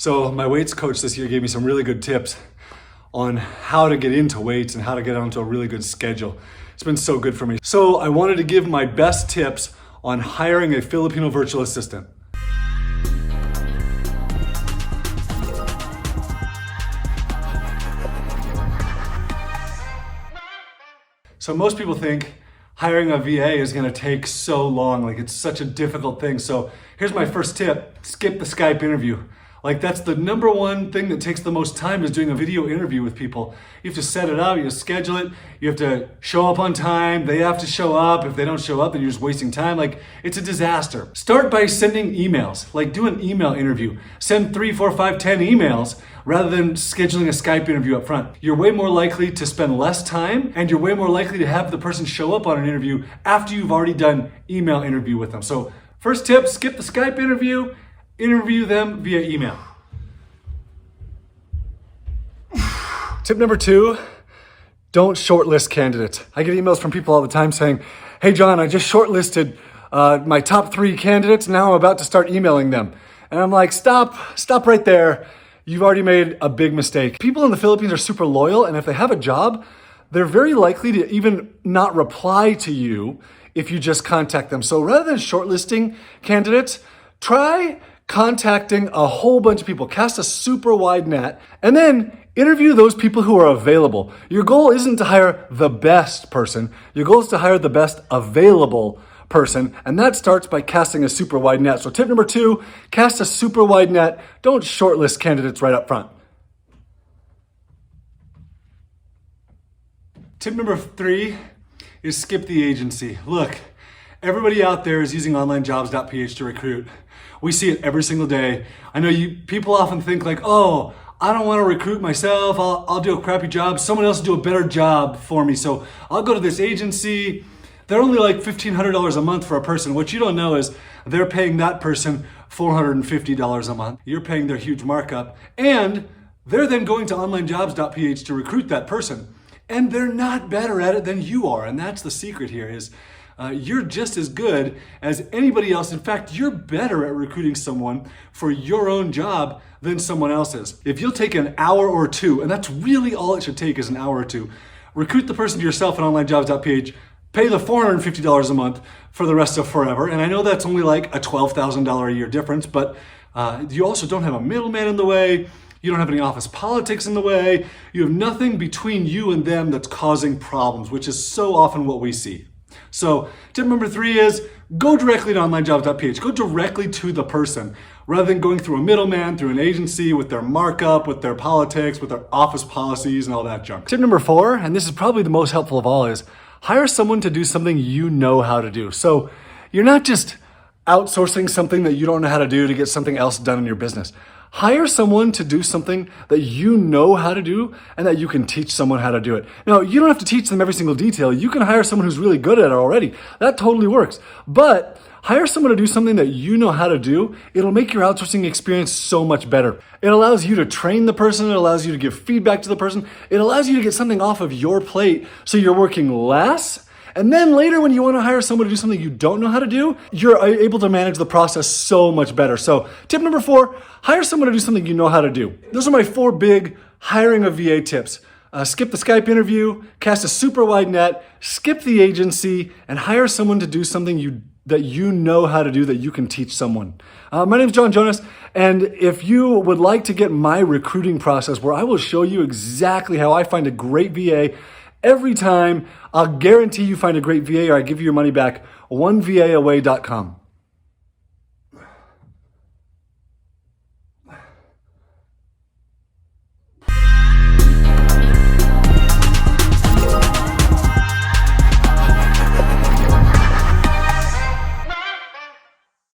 So my weights coach this year gave me some really good tips on how to get into weights and how to get onto a really good schedule. It's been so good for me. So I wanted to give my best tips on hiring a Filipino virtual assistant. So most people think hiring a VA is gonna take so long, like it's such a difficult thing. So here's my first tip, skip the Skype interview. Like that's the number one thing that takes the most time is doing a video interview with people. You have to set it up, you have to schedule it, you have to show up on time, they have to show up. If they don't show up, then you're just wasting time. Like it's a disaster. Start by sending emails, like do an email interview. Send 3, 4, 5, 10 emails rather than scheduling a Skype interview up front. You're way more likely to spend less time and you're way more likely to have the person show up on an interview after you've already done email interview with them. So first tip, skip the Skype interview. Interview them via email. Tip number 2, don't shortlist candidates. I get emails from people all the time saying, hey John, I just shortlisted my top 3 candidates. Now I'm about to start emailing them. And I'm like, stop right there. You've already made a big mistake. People in the Philippines are super loyal, and if they have a job, they're very likely to even not reply to you if you just contact them. So rather than shortlisting candidates, try contacting a whole bunch of people, cast a super wide net, and then interview those people who are available. Your goal isn't to hire the best person. Your goal is to hire the best available person, and that starts by casting a super wide net. So tip number 2, cast a super wide net. Don't shortlist candidates right up front. Tip number 3 is skip the agency. Look, everybody out there is using Onlinejobs.ph to recruit. We see it every single day. I know people often think like, oh, I don't want to recruit myself. I'll do a crappy job. Someone else will do a better job for me. So I'll go to this agency. They're only like $1,500 a month for a person. What you don't know is they're paying that person $450 a month. You're paying their huge markup. And they're then going to Onlinejobs.ph to recruit that person. And they're not better at it than you are. And that's the secret here is you're just as good as anybody else. In fact, you're better at recruiting someone for your own job than someone else's. If you'll take an hour or 2, and that's really all it should take is an hour or 2, recruit the person to yourself at Onlinejobs.ph, pay the $450 a month for the rest of forever. And I know that's only like a $12,000 a year difference, but you also don't have a middleman in the way. You don't have any office politics in the way. You have nothing between you and them that's causing problems, which is so often what we see. So tip number 3 is go directly to Onlinejobs.ph. Go directly to the person rather than going through a middleman, through an agency with their markup, with their politics, with their office policies and all that junk. Tip number 4, and this is probably the most helpful of all, is hire someone to do something you know how to do. So you're not just outsourcing something that you don't know how to do to get something else done in your business. Hire someone to do something that you know how to do and that you can teach someone how to do it. Now, you don't have to teach them every single detail. You can hire someone who's really good at it already. That totally works. But hire someone to do something that you know how to do. It'll make your outsourcing experience so much better. It allows you to train the person. It allows you to give feedback to the person. It allows you to get something off of your plate so you're working less. And then later when you want to hire someone to do something you don't know how to do, you're able to manage the process so much better. So tip number 4, hire someone to do something you know how to do. Those are my 4 big hiring a VA tips. Skip the Skype interview, cast a super wide net, skip the agency, and hire someone to do something that you know how to do that you can teach someone. My name is John Jonas, and if you would like to get my recruiting process where I will show you exactly how I find a great VA every time, I'll guarantee you find a great VA or I give you your money back, onevaaway.com.